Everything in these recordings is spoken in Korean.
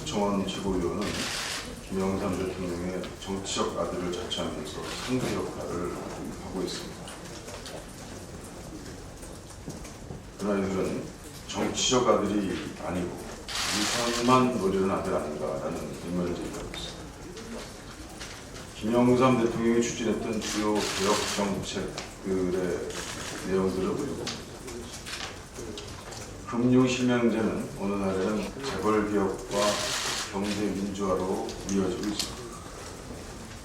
서청원 최고위원은 김영삼 대통령의 정치적 아들을 자처하면서 상대 역할을 하고 있습니다. 그러나 이들은 정치적 아들이 아니고 위선만 노리는 아들 아닌가라는 의문을 제기하고 있습니다. 김영삼 대통령이 추진했던 주요 개혁 정책들의 내용들을 보고 금융실명제는 오늘날에는 재벌개혁과 경제민주화로 이어지고 있습니다.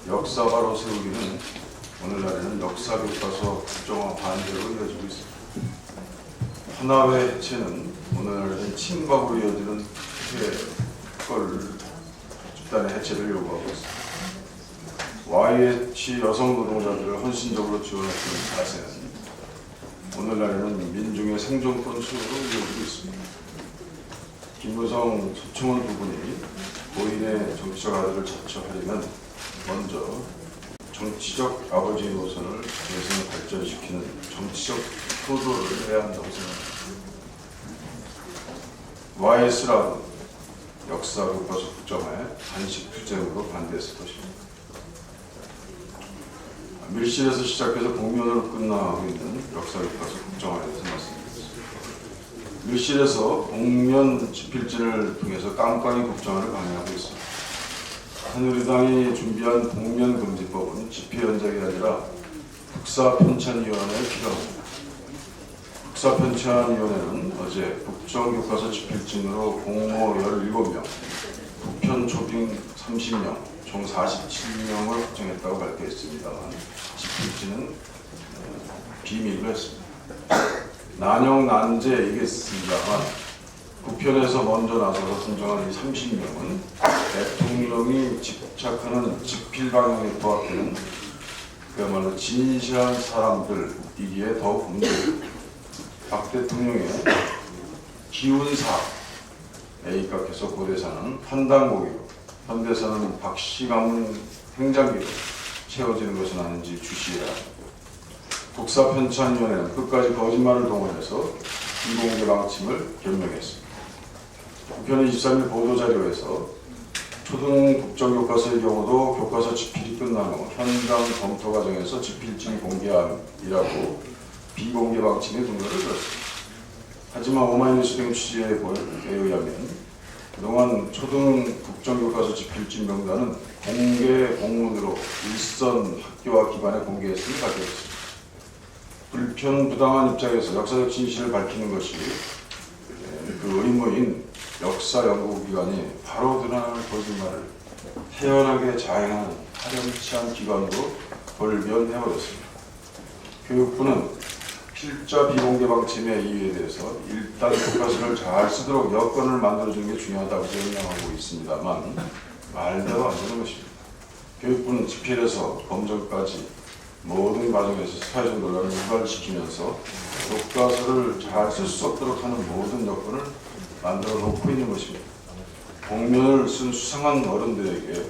역사바로 세우기는 오늘날에는 역사교과서 국정화 반대로 이어지고 있습니다. 하나회 해체는 오늘날에는 친박으로 이어지는 걸 집단의 해체를 요구하고 있습니다. YH 여성 노동자들을 헌신적으로 지원했던 자세는 오늘날에는 민중의 생존권 수호로 이어지고 있습니다. 김무성, 서청원 두 분이 고인의 정치적 아들을 자처하려면 먼저 정치적 아버지의 노선을 대선을 발전시키는 정치적 효도를 해야 한다고 생각합니다. YS라는 역사 교과서 국정화에 단식 투쟁으로 반대했을 것입니다. 밀실에서 시작해서 복면으로 끝나고 있는 역사 교과서 국정화에 대해서 말씀드리겠습니다. 밀실에서 복면 집필진을 통해서 깜깜이 국정화를 강행하고 있습니다. 새누리당이 준비한 복면 금지법은 집회 연작이 아니라 국사편찬위원회에 필요합니다. 국사편찬위원회는 어제 국정교과서 집필진으로 공모 17명, 국편 초빙 30명, 총 47명을 확정했다고 발표했습니다만 집필진은 비밀로 했습니다. 난영난제이겠습니다만 국편에서 먼저 나서서 선정한 이 30명은 대통령이 집착하는 집필 방향에 부합되는 그야말로 진시한 사람들이기에 더욱 문제입니다. 박 대통령의 기운사 입각해서 고대사는 판단고기로 현대사는 박씨 가문 행장기로 채워지는 것은 아닌지 주시해야 합니다. 국사편찬위원회는 끝까지 거짓말을 동원해서 비공개 방침을 변명했습니다. 국회는 23일 보도자료에서 초등 국정교과서의 경우도 교과서 집필이 끝난 후 현장 검토 과정에서 집필진 공개함이라고 비공개 방침의 근거를 들었습니다. 하지만 오마이뉴스 등 취재에 의하면 그동안 초등 국정교과서 집필진 명단은 공개 공문으로 일선 학교와 기관에 공개했음을 밝혔습니다. 불편 부당한 입장에서 역사적 진실을 밝히는 것이 그 의무인 역사연구기관이 바로 드러나는 거짓말을 태연하게 자행하는 파렴치한 기관으로 돌변해버렸습니다. 교육부는 필자 비공개 방침의 이유에 대해서 일단 교과서를 잘 쓰도록 여건을 만들어주는 게 중요하다고 설명하고 있습니다만 말대로 안 되는 것입니다. 교육부는 집필에서 검정까지 모든 과정에서 사회적 논란을 유발시키면서 교과서를 잘 쓸 수 없도록 하는 모든 여건을 만들어 놓고 있는 것입니다. 복면을 쓴 수상한 어른들에게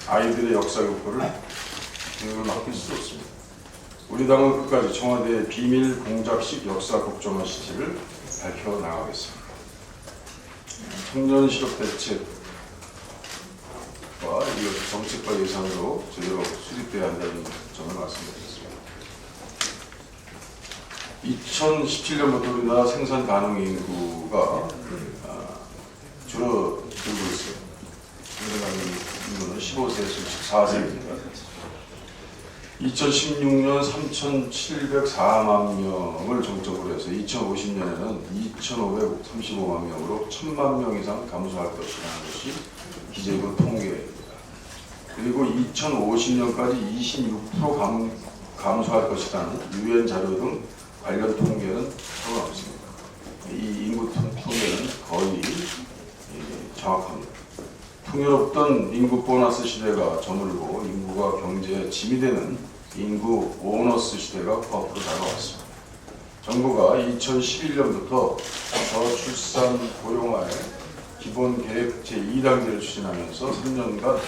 아이들의 역사 교포를 맡길 수 없습니다. 우리 당은 끝까지 청와대의 비밀 공작식 역사 국정화 시티를 밝혀나가겠습니다. 청년 실업 대책과 이어서 정책과 예산으로 제대로 수립돼야 한다는 점을 말씀드리겠습니다. 2017년부터 우리나라 생산 가능 인구가 줄어들고 있어요. 생산 가능 인구는 15세에서 14세입니다. 2016년 3,704만 명을 정점으로 해서 2050년에는 2,535만 명으로 1,000만 명 이상 감소할 것이라는 것이 기재부 통계입니다. 그리고 2050년까지 26% 감소할 것이라는 유엔 자료 등 관련 통계는 서로 없습니다. 이 인구 통계는 거의 정확합니다. 풍요롭던 인구 보너스 시대가 저물고 인구가 경제에 짐이 되는 인구 보너스 시대가 코앞으로 다가왔습니다. 정부가 2011년부터 저출산 고령화의 기본 계획 제2단계를 추진하면서 3년간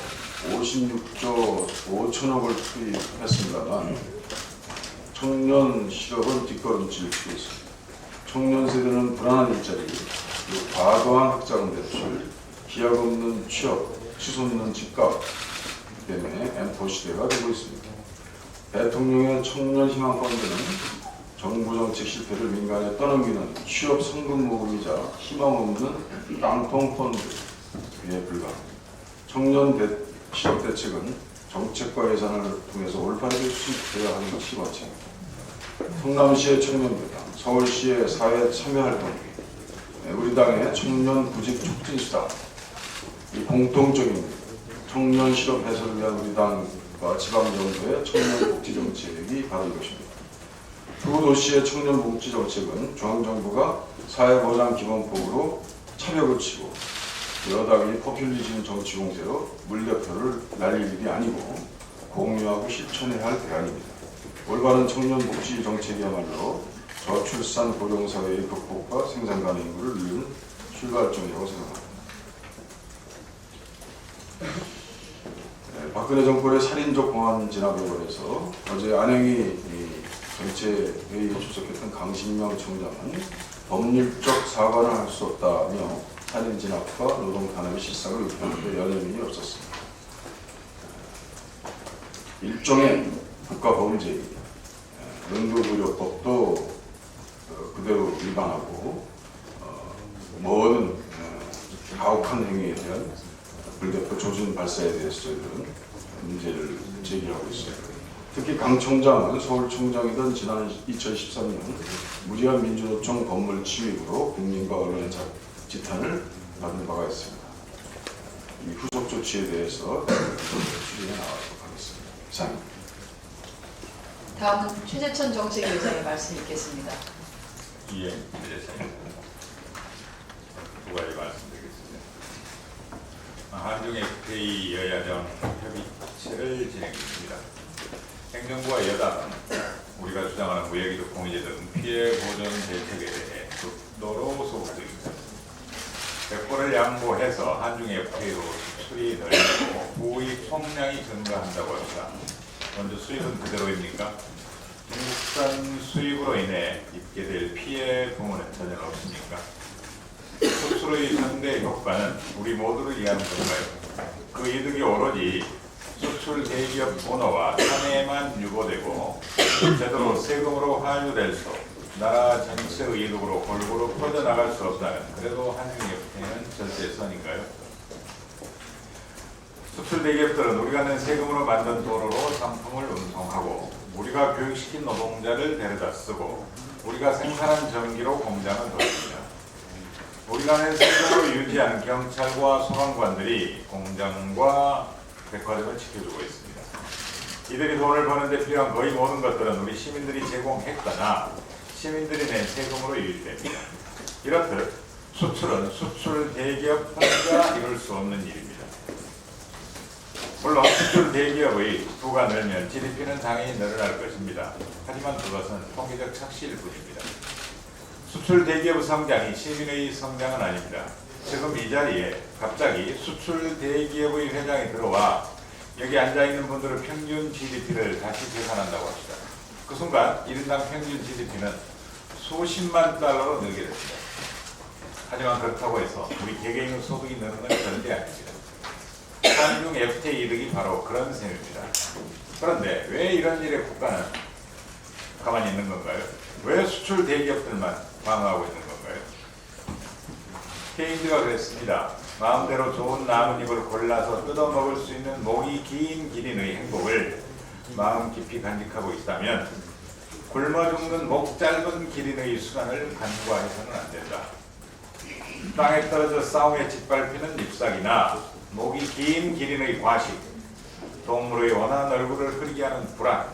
56조 5천억을 투입했습니다만 청년 실업은 뒷걸음질 치고 있습니다. 청년 세대는 불안한 일자리, 과도한 학자금 대출, 기약 없는 취업, 치솟는 집값 때문에 M4 시대가 되고 있습니다. 대통령의 청년 희망 펀드는 정부 정책 실패를 민간에 떠넘기는 취업 성금 모금이자 희망 없는 깡통 펀드에 불과합니다. 청년 취업 대책은 정책과 예산을 통해서 올바르게 수립되어야 하는 것이 원칙입니다. 성남시의 청년교당, 서울시의 사회 참여활동비, 우리 당의 청년 구직 촉진수당, 이 공통적인 청년 실업 해소를 위한 우리 당과 지방정부의 청년 복지 정책이 바로 이것입니다. 두 도시의 청년 복지 정책은 중앙정부가 사회보장기본법으로 차벽을 치고 여당이 포퓰리즘 정치 공세로 물대표를 날릴 일이 아니고 공유하고 실천해야 할 대안입니다. 올바른 청년 복지 정책이야말로 저출산 고령사회의 극복과 생산 가능 인구를 이루는 출발점이라고 생각합니다. 박근혜 정권의 살인적 공안 진압에 관해서 어제 안행이 정치회의에 출석했던 강신명 청장은 법률적 사과를 할 수 없다며 살인 진압과 노동 탄압의 실상을 의견하는데 여념이 없었습니다. 일종의 국가 범죄입니다. 연극의료법도 그대로 위반하고 모든 가혹한 행위에 대한 불대표 조준 발사에 대해서 저희들은 문제를 제기하고 있습니다. 특히 강 청장은 서울청장이던 지난 2013년 무리한 민주노총 건물 침입으로 국민과 언론의 지탄을 받은 바가 있습니다. 이 후속 조치에 대해서 추진해 나가도록 하겠습니다. 이상입니다. 다음은 최재천 정책위원장의 말씀이 있겠습니다. 이해입니다. 두 가지 말씀드리겠습니다. 한중 FTA 여야정 협의체를 진행 중입니다. 행정부와 여당은 우리가 주장하는 무역이득 공유제 등 피해 보전 대책에 대해 극도로 소극 중입니다. 백보를 양보해서 한중 FTA로 수출이 늘고 우익 총량이 증가한다고 합니다. 먼저 수입은 그대로입니까? 중국산 수입으로 인해 입게 될 피해 부문은 전혀 없습니까? 수출의 상대 효과는 우리 모두를 위한 건가요? 그 이득이 오로지 수출 대기업 오너와 사내에만 유보되고 제대로 세금으로 환유될 수, 나라 전체의 이득으로 골고루 퍼져나갈 수 없다면 그래도 한중 FTA는 절대선인가요? 수출 대기업들은 우리가 낸 세금으로 만든 도로로 상품을 운송하고 우리가 교육시킨 노동자를 데려다 쓰고 우리가 생산한 전기로 공장을 돌립니다. 우리가 낸 세금으로 유지하는 경찰과 소방관들이 공장과 백화점을 지켜주고 있습니다. 이들이 돈을 버는 데 필요한 거의 모든 것들은 우리 시민들이 제공했거나 시민들이 낸 세금으로 유지됩니다. 이렇듯 수출은 수출 대기업 혼자 이룰 수 없는 일입니다. 물론 수출 대기업의 부가 늘면 GDP는 당연히 늘어날 것입니다. 하지만 그것은 통계적 착시일 뿐입니다. 수출 대기업 성장이 시민의 성장은 아닙니다. 지금 이 자리에 갑자기 수출 대기업의 회장이 들어와 여기 앉아있는 분들의 평균 GDP를 다시 계산한다고 합시다. 그 순간 1인당 평균 GDP는 수십만 달러로 늘게 됩니다. 하지만 그렇다고 해서 우리 개개인의 소득이 느는 건 절대 아닙니다. 한중 FTA 이득이 바로 그런 셈입니다. 그런데 왜 이런 일에 국가는 가만히 있는 건가요? 왜 수출 대기업들만 방어하고 있는 건가요? 케인즈가 그랬습니다. 마음대로 좋은 나뭇잎을 골라서 뜯어먹을 수 있는 목이 긴 기린의 행복을 마음 깊이 간직하고 있다면 굶어 죽는 목 짧은 기린의 수단을 간과해서는 안 된다. 땅에 떨어져 싸움에 짓밟히는 잎사귀나 목이 긴 기린의 과식, 동물의 원한 얼굴을 흐리게 하는 불안,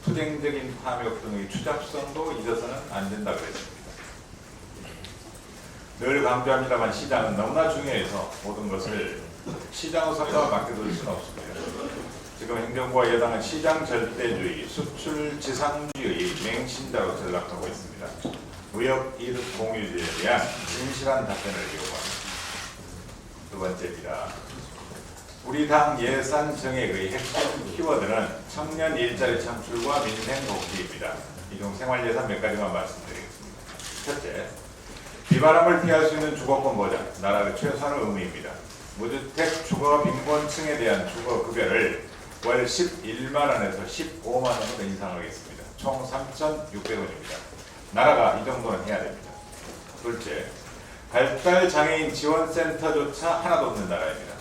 투쟁적인 탐욕 등의 추잡성도 잊어서는 안 된다 그랬습니다. 늘 강조합니다만 시장은 너무나 중요해서 모든 것을 시장의 손에다 맡겨둘 수는 없습니다. 지금 행정부와 여당은 시장 절대주의, 수출 지상주의 맹신자로 전락하고 있습니다. 무역 이득 공유제에 대한 진실한 답변을 요구합니다. 두 번째입니다. 우리 당 예산 정액의 핵심 키워드는 청년 일자리 창출과 민생 복지입니다. 이 중 생활 예산 몇 가지만 말씀드리겠습니다. 첫째, 비바람을 피할 수 있는 주거권 보장, 나라의 최소한의 의무입니다. 무주택 주거 빈곤층에 대한 주거급여를 월 11만 원에서 15만 원으로 인상하겠습니다. 총 3,600원입니다. 나라가 이 정도는 해야 됩니다. 둘째, 발달장애인 지원센터조차 하나도 없는 나라입니다.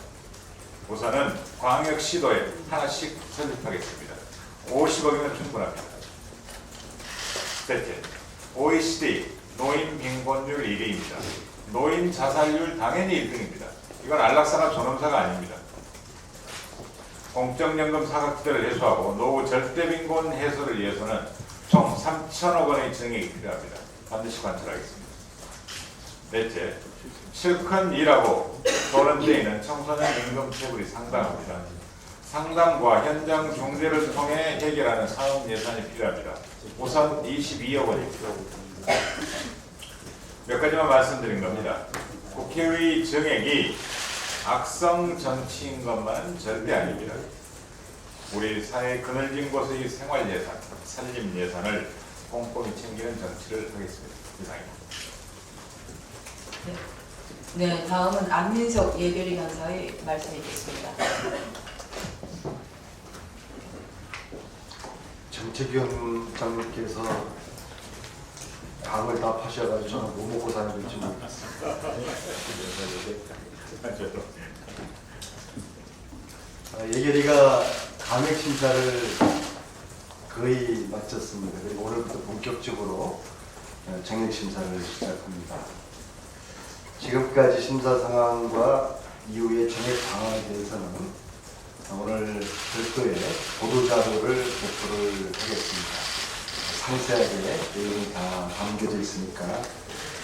우선은 광역시도에 하나씩 설립하겠습니다. 50억이면 충분합니다. 셋째, OECD 노인 빈곤율 1위입니다. 노인 자살률 당연히 1등입니다. 이건 안락사나 존엄사가 아닙니다. 공적연금 사각지대를 해소하고 노후 절대빈곤 해소를 위해서는 총 3천억 원의 증액이 필요합니다. 반드시 관철하겠습니다. 넷째, 실컷 일하고 도는 데에는 청소년 임금 체불이 상당합니다. 상담과 현장 중재를 통해 해결하는 사업 예산이 필요합니다. 우선 22억 원입니다. 몇 가지만 말씀드린 겁니다. 국회의 정액이 악성 정치인 것만은 절대 아닙니다. 우리 사회 그늘진 곳의 생활 예산, 살림 예산을 꼼꼼히 챙기는 정치를 하겠습니다. 이상입니다. 네, 다음은 안민석 예결위 간사의 말씀이겠습니다. 정책위원장님께서 방을 다 파셔가지고 저는 뭐 먹고 사야 될지 모르겠습니다. 예결위가 감액 심사를 거의 마쳤습니다. 그리고 오늘부터 본격적으로 정액 심사를 시작합니다. 지금까지 심사 상황과 이후의 정액 방안에 대해서는 오늘 별도의 보도자료를 배포를 하겠습니다. 상세하게 내용이 다 담겨져 있으니까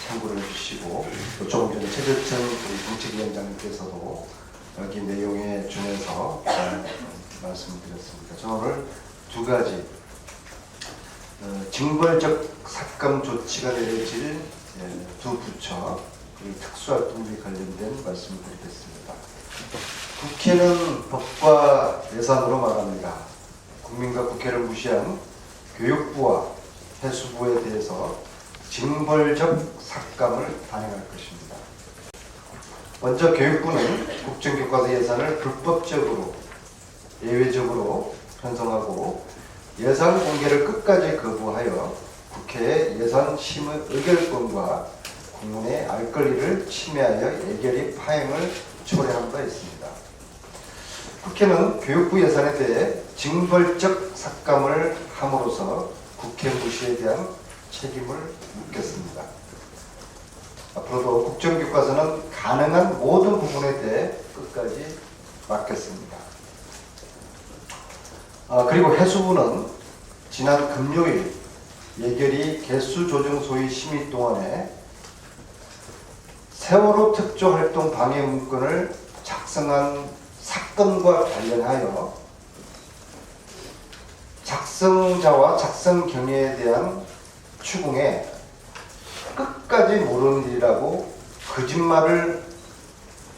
참고를 해주시고, 또 조금 전에 최재천 정책위원장님께서도 여기 내용에 준해서 말씀드렸습니다. 저는 오늘 두 가지 징벌적 삭감 조치가 내려질 두 부처 그리고 특수활동비 관련된 말씀을 드리겠습니다. 국회는 법과 예산으로 말합니다. 국민과 국회를 무시한 교육부와 해수부에 대해서 징벌적 삭감을 단행할 것입니다. 먼저 교육부는 국정교과서 예산을 불법적으로 예외적으로 편성하고 예산 공개를 끝까지 거부하여 국회의 예산 심의 의결권과 국민의 알 권리를 침해하여 예결위 파행을 초래한 바 있습니다. 국회는 교육부 예산에 대해 징벌적 삭감을 함으로써 국회 무시에 대한 책임을 묻겠습니다. 앞으로도 국정교과서는 가능한 모든 부분에 대해 끝까지 맡겠습니다. 그리고 해수부는 지난 금요일 예결위 개수조정소위 심의 동안에 세월호 특조활동 방해 문건을 작성한 사건과 관련하여 작성자와 작성 경위에 대한 추궁에 끝까지 모르는 일이라고 거짓말을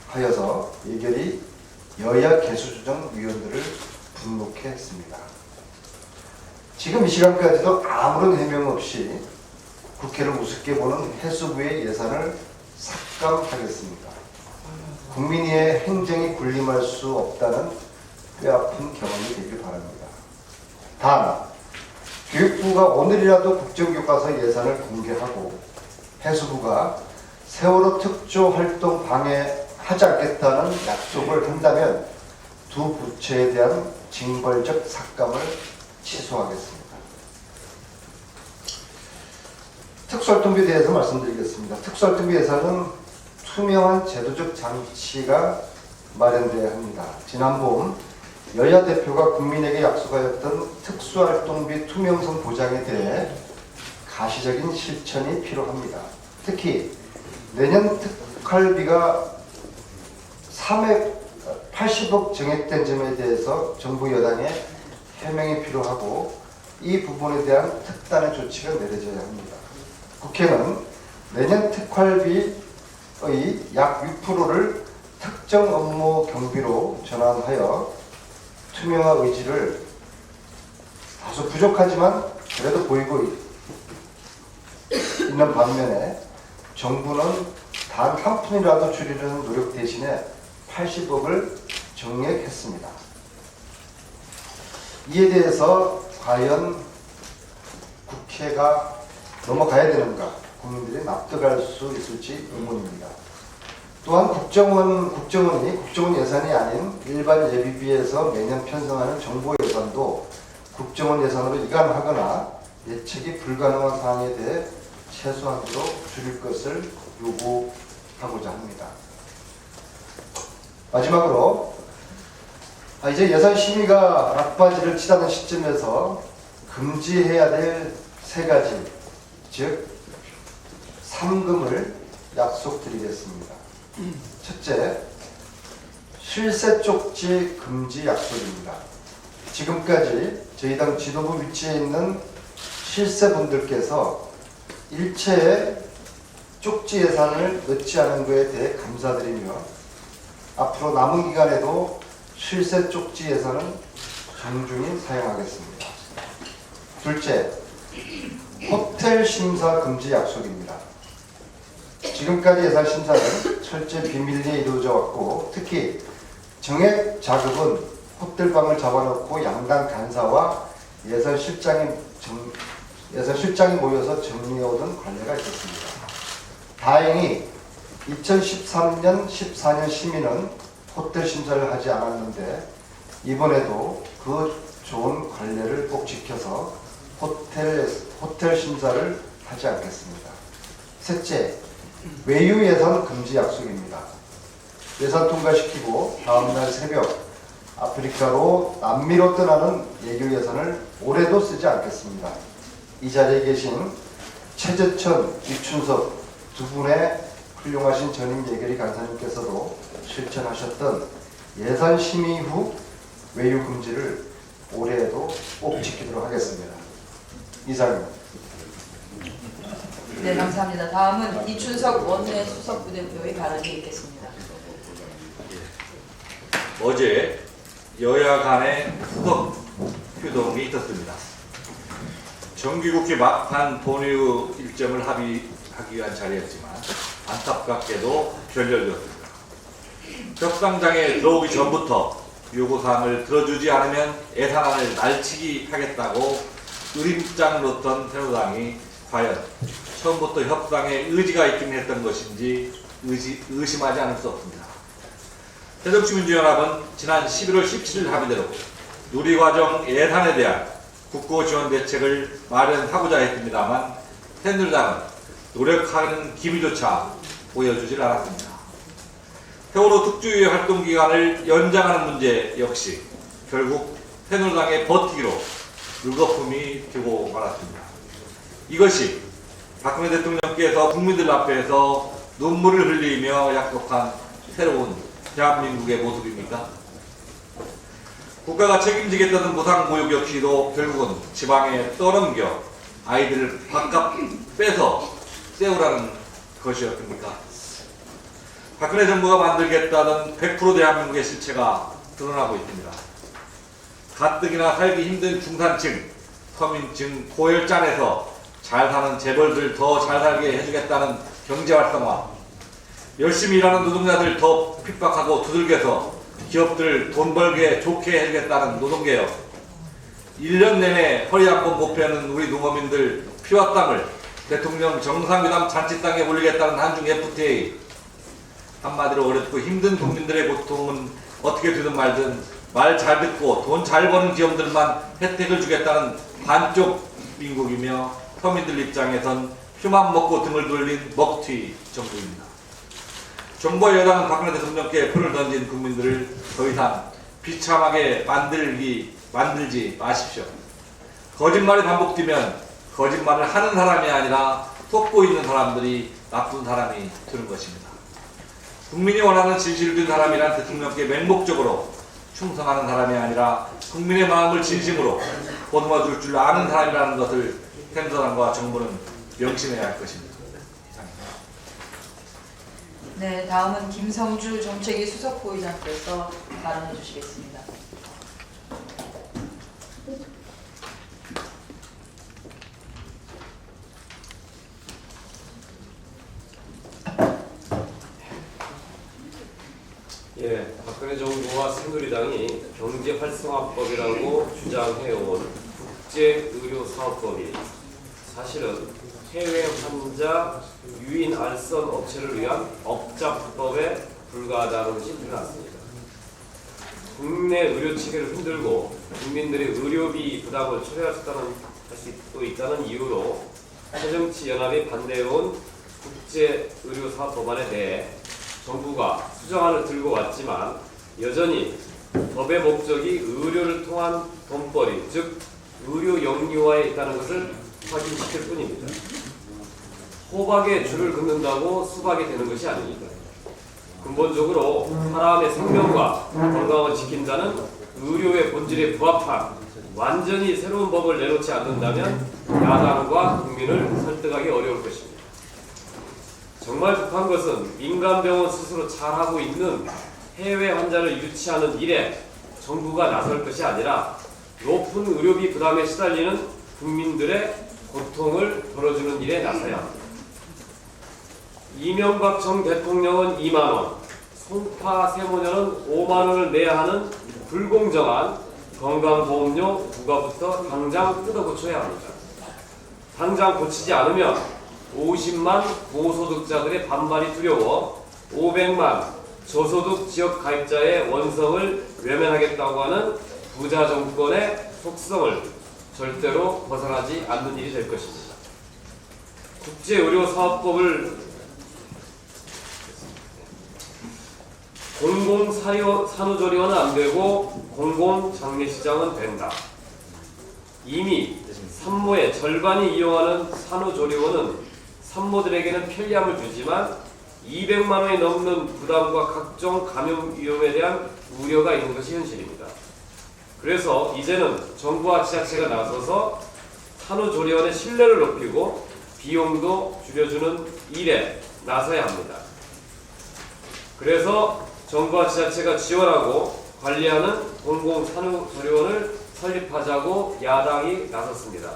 하여서 예결위 여야 개수조정위원들을 분노케 했습니다. 지금 이 시간까지도 아무런 해명 없이 국회를 우습게 보는 해수부의 예산을 삭감하겠습니다. 국민의 행정이 군림할 수 없다는 뼈아픈 경험이 되길 바랍니다. 단, 교육부가 오늘이라도 국정교과서 예산을 공개하고 해수부가 세월호 특조활동 방해하지 않겠다는 약속을 한다면 두 부처에 대한 징벌적 삭감을 취소하겠습니다. 특수활동비에 대해서 말씀드리겠습니다. 특수활동비 예산은 투명한 제도적 장치가 마련되어야 합니다. 지난 봄 여야 대표가 국민에게 약속하였던 특수활동비 투명성 보장에 대해 가시적인 실천이 필요합니다. 특히 내년 특활비가 380억 정액된 점에 대해서 정부 여당의 해명이 필요하고 이 부분에 대한 특단의 조치가 내려져야 합니다. 국회는 내년 특활비의 약 6%를 특정 업무 경비로 전환하여 투명화 의지를 다소 부족하지만 그래도 보이고 있는 반면에 정부는 단 한 푼이라도 줄이려는 노력 대신에 80억을 정액했습니다. 이에 대해서 과연 국회가 넘어가야 되는가, 국민들이 납득할 수 있을지 의문입니다. 또한 국정원 예산이 아닌 일반 예비비에서 매년 편성하는 정부 예산도 국정원 예산으로 이관하거나 예측이 불가능한 사항에 대해 최소한으로 줄일 것을 요구하고자 합니다. 마지막으로 이제 예산 심의가 막바지를 치닫는 시점에서 금지해야 될 3가지, 즉 3금을 약속드리겠습니다. 첫째, 실세 쪽지 금지 약속입니다. 지금까지 저희 당 지도부 위치에 있는 실세분들께서 일체의 쪽지 예산을 넣지 않은 것에 대해 감사드리며 앞으로 남은 기간에도 실세 쪽지 예산은 정중히 사용하겠습니다. 둘째, 호텔 심사 금지 약속입니다. 지금까지 예산 심사는 철저히 비밀리에 이루어져 왔고, 특히 정액 자금은 호텔방을 잡아놓고 양당 간사와 예산실장이 모여서 정리해오던 관례가 있었습니다. 다행히 2013년, 14년 심의는 호텔 심사를 하지 않았는데 이번에도 그 좋은 관례를 꼭 지켜서 호텔 심사를 하지 않겠습니다. 셋째, 외유 예산 금지 약속입니다. 예산 통과시키고 다음날 새벽 아프리카로 남미로 떠나는 예교 예산을 올해도 쓰지 않겠습니다. 이 자리에 계신 최재천, 이춘석 두 분의 훌륭하신 전임 예결위 간사님께서도 실천하셨던 예산 심의 후 외유 금지를 올해에도 꼭 지키도록 하겠습니다. 이상입니다. 네, 감사합니다. 다음은 이춘석 원내 수석부대표의 발언이 있겠습니다. 어제 여야 간의 후속 표동이 있었습니다. 정기국회 막판 본회의 일정을 합의하기 위한 자리였지만 안타깝게도 결렬되었습니다. 협상장에 들어오기 전부터 요구사항을 들어주지 않으면 예산안을 날치기 하겠다고 의림장을 놓던 새누리당이 과연 처음부터 협상에 의지가 있긴 했던 것인지 의심하지 않을 수 없습니다. 새정치민주연합은 지난 11월 17일 합의대로 누리과정 예산에 대한 국고지원 대책을 마련하고자 했습니다만 새누리당은 노력하는 기미조차 보여주질 않았습니다. 세월호 특조위 활동기간을 연장하는 문제 역시 결국 새누리당의 버티기로 물거품이 되고 말았습니다. 이것이 박근혜 대통령께서 국민들 앞에서 눈물을 흘리며 약속한 새로운 대한민국의 모습입니까? 국가가 책임지겠다는 무상교육 역시도 결국은 지방에 떠넘겨 아이들을 바깥 빼서 세우라는 것이었습니까? 박근혜 정부가 만들겠다는 100% 대한민국의 실체가 드러나고 있습니다. 가뜩이나 살기 힘든 중산층, 서민층, 고열잔에서 잘 사는 재벌들 더 잘 살게 해주겠다는 경제활성화, 열심히 일하는 노동자들 더 핍박하고 두들겨서 기업들 돈 벌게 좋게 해주겠다는 노동개혁, 1년 내내 허리 한 번 못 펴는 우리 농어민들 피와 땀을 대통령 정상회담 잔치땅에 올리겠다는 한중 FTA, 한마디로 어렵고 힘든 국민들의 고통은 어떻게 되든 말든 말 잘 듣고 돈 잘 버는 기업들만 혜택을 주겠다는 반쪽 민국이며 서민들 입장에선 휴만 먹고 등을 돌린 먹튀 정부입니다. 정부와 여당은 박근혜 대통령께 표를 던진 국민들을 더 이상 비참하게 만들지 마십시오. 거짓말이 반복되면 거짓말을 하는 사람이 아니라 속고 있는 사람들이 나쁜 사람이 되는 것입니다. 국민이 원하는 진실을 든 사람이란 대통령께 맹목적으로 충성하는 사람이 아니라 국민의 마음을 진심으로 보듬어줄 줄 아는 사람이라는 것을 새누리당과 정부는 명심해야 할 것입니다. 네, 다음은 김성주 정책위 수석부의장께서 발언해 주시겠습니다. 예, 박근혜 정부와 새누리당이 경제활성화법이라고 주장해온 국제의료사업법이 사실은 해외 환자 유인 알선 업체를 위한 업자법에 불과하다는 것이 드러났습니다. 국내 의료 체계를 흔들고 국민들의 의료비 부담을 초래할 수 있다는 이유로 새정치연합이 반대해온 국제의료사업법안에 대해 정부가 수정안을 들고 왔지만 여전히 법의 목적이 의료를 통한 돈벌이, 즉 의료 영유화에 있다는 것을 확인시킬 뿐입니다. 호박에 줄을 긋는다고 수박이 되는 것이 아닙니다. 근본적으로 사람의 생명과 건강을 지킨다는 의료의 본질에 부합한 완전히 새로운 법을 내놓지 않는다면 야당과 국민을 설득하기 어려울 것입니다. 정말 급한 것은 민간병원 스스로 잘하고 있는 해외 환자를 유치하는 일에 정부가 나설 것이 아니라 높은 의료비 부담에 시달리는 국민들의 고통을 덜어주는 일에 나서야 합니다. 이명박 전 대통령은 2만원, 송파 세모녀는 5만원을 내야 하는 불공정한 건강보험료 부과부터 당장 뜯어고쳐야 합니다. 당장 고치지 않으면 50만 고소득자들의 반발이 두려워 500만 저소득 지역 가입자의 원성을 외면하겠다고 하는 부자 정권의 속성을 절대로 벗어나지 않는 일이 될 것입니다. 국제의료사업법을 공공산후조리원은 안 되고 공공장례식장은 된다. 이미 산모의 절반이 이용하는 산후조리원은 산모들에게는 편리함을 주지만 200만 원이 넘는 부담과 각종 감염 위험에 대한 우려가 있는 것이 현실입니다. 그래서 이제는 정부와 지자체가 나서서 산후조리원의 신뢰를 높이고 비용도 줄여주는 일에 나서야 합니다. 그래서 정부와 지자체가 지원하고 관리하는 공공산후조리원을 설립하자고 야당이 나섰습니다.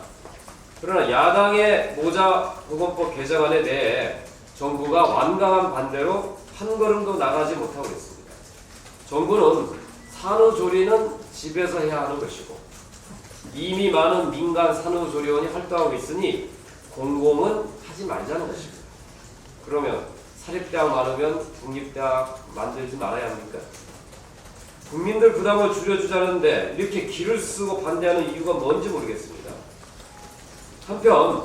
그러나 야당의 모자보건법 개정안에 대해 정부가 완강한 반대로 한 걸음도 나가지 못하고 있습니다. 정부는 산후조리는 집에서 해야 하는 것이고 이미 많은 민간 산후조리원이 활동하고 있으니 공공은 하지 말자는 것입니다. 그러면 사립대학 많으면 국립대학 만들지 말아야 합니까? 국민들 부담을 줄여주자는데 이렇게 기를 쓰고 반대하는 이유가 뭔지 모르겠습니다. 한편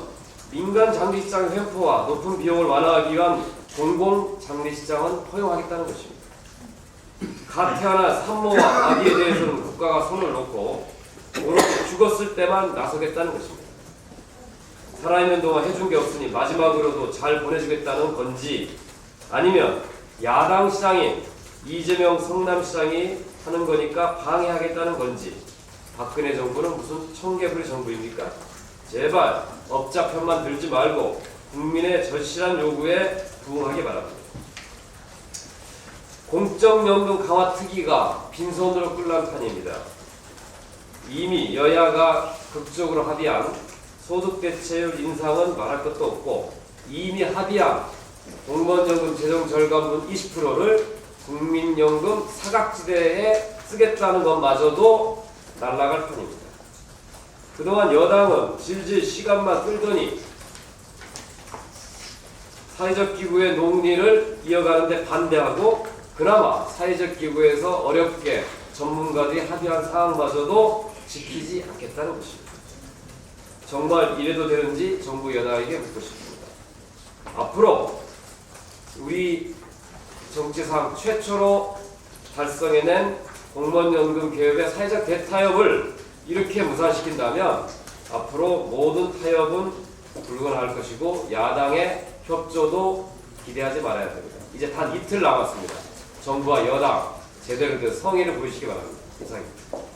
민간 장례식장 횡포와 높은 비용을 완화하기 위한 공공 장례식장은 허용하겠다는 것입니다. 갓 태어난 산모와 아기에 대해서는 국가가 손을 놓고 오로지 죽었을 때만 나서겠다는 것입니다. 살아있는 동안 해준 게 없으니 마지막으로도 잘 보내주겠다는 건지 아니면 야당 시장인 이재명 성남시장이 하는 거니까 방해하겠다는 건지 박근혜 정부는 무슨 청개구리 정부입니까? 제발 업자 편만 들지 말고 국민의 절실한 요구에 부응하기 바랍니다. 공적연금 강화 특위가 빈손으로 끌란 판입니다. 이미 여야가 극적으로 합의한 소득대체율 인상은 말할 것도 없고 이미 합의한 공무원연금 재정 절감분 20%를 국민연금 사각지대에 쓰겠다는 것마저도 날아갈 판입니다. 그동안 여당은 질질 시간만 끌더니 사회적 기구의 논의를 이어가는데 반대하고 그나마 사회적 기구에서 어렵게 전문가들이 합의한 사항마저도 지키지 않겠다는 것입니다. 정말 이래도 되는지 정부 여당에게 묻고 싶습니다. 앞으로 우리 정치상 최초로 달성해낸 공무원연금 개혁의 사회적 대타협을 이렇게 무산시킨다면 앞으로 모든 타협은 불가능할 것이고 야당의 협조도 기대하지 말아야 됩니다. 이제 단 이틀 남았습니다. 정부와 여당 제대로 된 성의를 보이시기 바랍니다. 이상입니다.